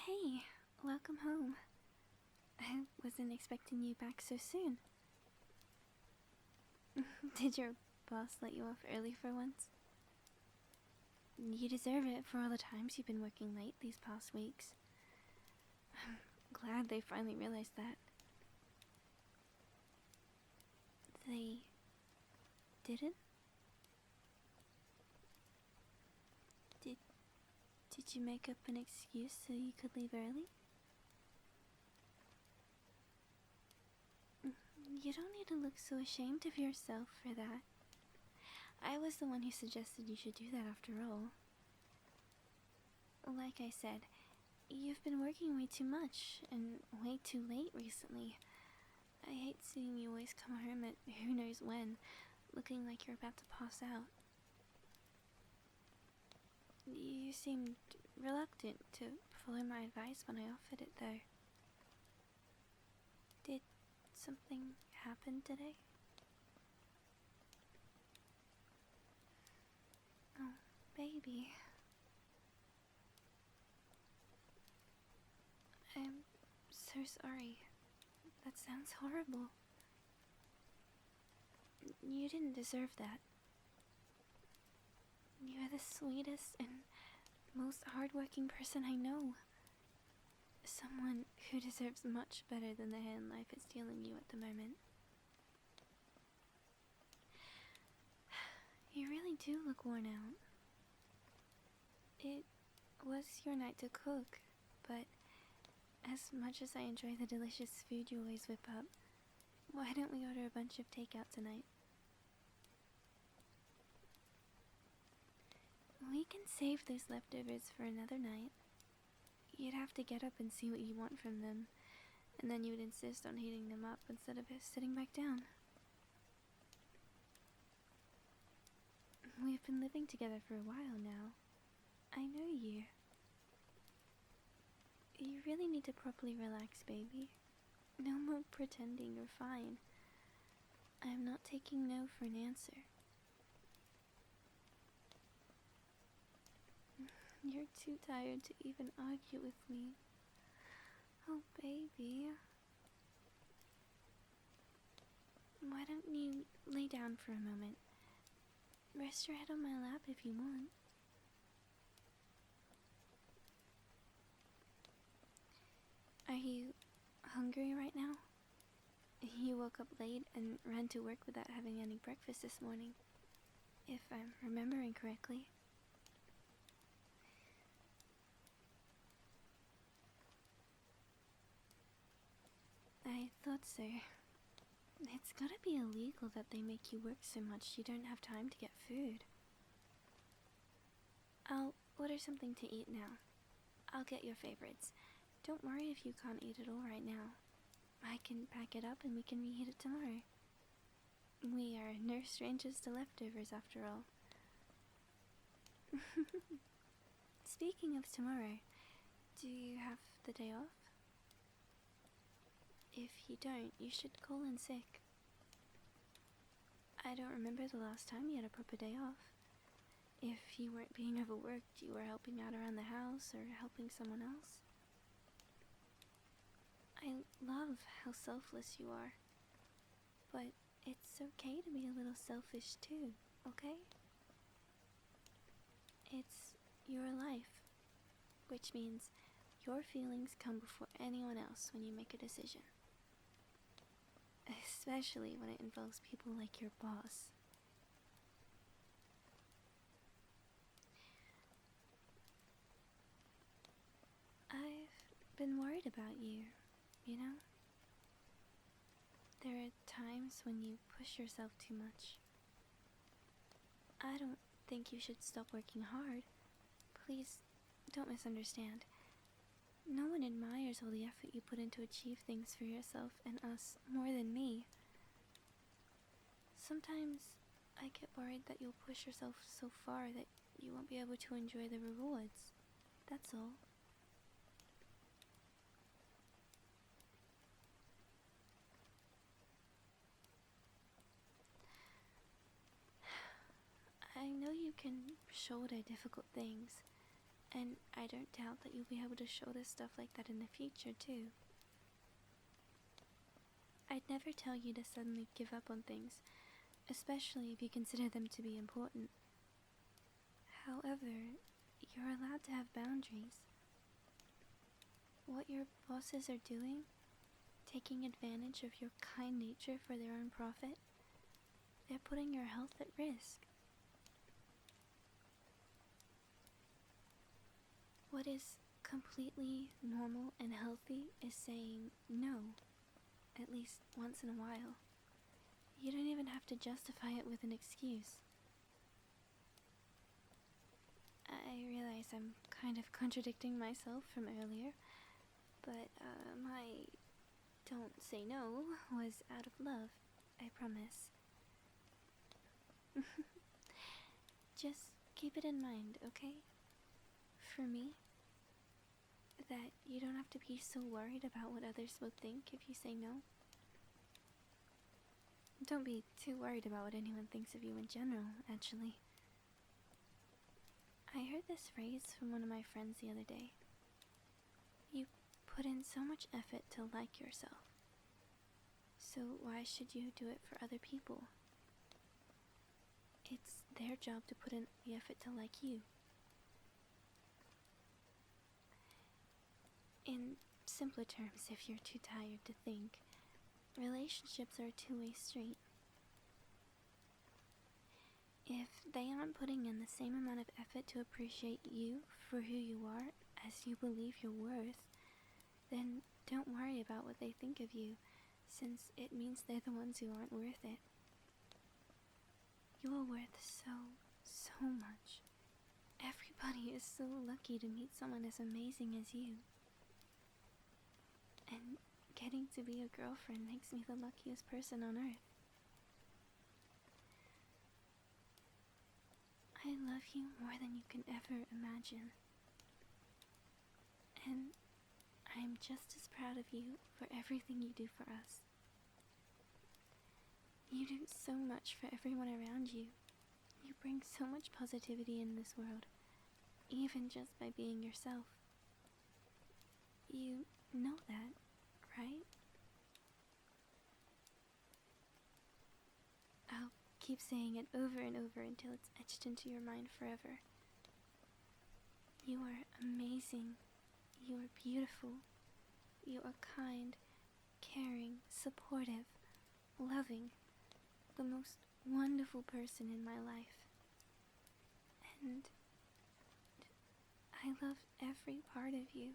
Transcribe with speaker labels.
Speaker 1: Hey, welcome home. I wasn't expecting you back so soon. Did your boss let you off early for once? You deserve it for all the times you've been working late these past weeks. I'm glad they finally realized that. They didn't? Did you make up an excuse so you could leave early? You don't need to look so ashamed of yourself for that. I was the one who suggested you should do that after all. Like I said, you've been working way too much and way too late recently. I hate seeing you always come home at who knows when, looking like you're about to pass out. You seemed reluctant to follow my advice when I offered it, though. Did something happen today? Oh, baby. I'm so sorry. That sounds horrible. You didn't deserve that. You're the sweetest and most hardworking person I know. Someone who deserves much better than the hand life is dealing you at the moment. You really do look worn out. It was your night to cook, but as much as I enjoy the delicious food you always whip up, why don't we order a bunch of takeout tonight? We can save those leftovers for another night. You'd have to get up and see what you want from them, and then you would insist on heating them up instead of sitting back down. We've been living together for a while now. I know you. You really need to properly relax, baby. No more pretending you're fine. I'm not taking no for an answer. You're too tired to even argue with me. Oh, baby. Why don't you lay down for a moment? Rest your head on my lap if you want. Are you hungry right now? You woke up late and ran to work without having any breakfast this morning, if I'm remembering correctly. I thought so. It's gotta be illegal that they make you work so much you don't have time to get food. I'll order something to eat now. I'll get your favorites. Don't worry if you can't eat it all right now. I can pack it up and we can reheat it tomorrow. We are no strangers to leftovers after all. Speaking of tomorrow, do you have the day off? If you don't, you should call in sick. I don't remember the last time you had a proper day off. If you weren't being overworked, you were helping out around the house or helping someone else. I love how selfless you are. But it's okay to be a little selfish too, okay? It's your life, which means your feelings come before anyone else when you make a decision. Especially when it involves people like your boss. I've been worried about you, you know? There are times when you push yourself too much. I don't think you should stop working hard. Please, don't misunderstand. No one admires all the effort you put in to achieve things for yourself and us more than me. Sometimes I get worried that you'll push yourself so far that you won't be able to enjoy the rewards. That's all. I know you can shoulder difficult things, And I don't doubt that you'll be able to show us stuff like that in the future, too. I'd never tell you to suddenly give up on things, especially if you consider them to be important. However, you're allowed to have boundaries. What your bosses are doing, taking advantage of your kind nature for their own profit, they're putting your health at risk. What is completely normal and healthy is saying no, at least once in a while. You don't even have to justify it with an excuse. I realize I'm kind of contradicting myself from earlier, but my don't say no was out of love, I promise. Just keep it in mind, okay? For me, that you don't have to be so worried about what others will think if you say no. Don't be too worried about what anyone thinks of you in general, actually. I heard this phrase from one of my friends the other day. You put in so much effort to like yourself. So why should you do it for other people? It's their job to put in the effort to like you. In simpler terms, if you're too tired to think, relationships are a two-way street. If they aren't putting in the same amount of effort to appreciate you for who you are as you believe you're worth, then don't worry about what they think of you, since it means they're the ones who aren't worth it. You are worth so much. Everybody is so lucky to meet someone as amazing as you. And getting to be a girlfriend makes me the luckiest person on earth. I love you more than you can ever imagine. And I'm just as proud of you for everything you do for us. You do so much for everyone around you. You bring so much positivity in this world, even just by being yourself. You know that, right? I'll keep saying it over and over until it's etched into your mind forever. You are amazing. You are beautiful. You are kind, caring, supportive, loving, the most wonderful person in my life. And I love every part of you.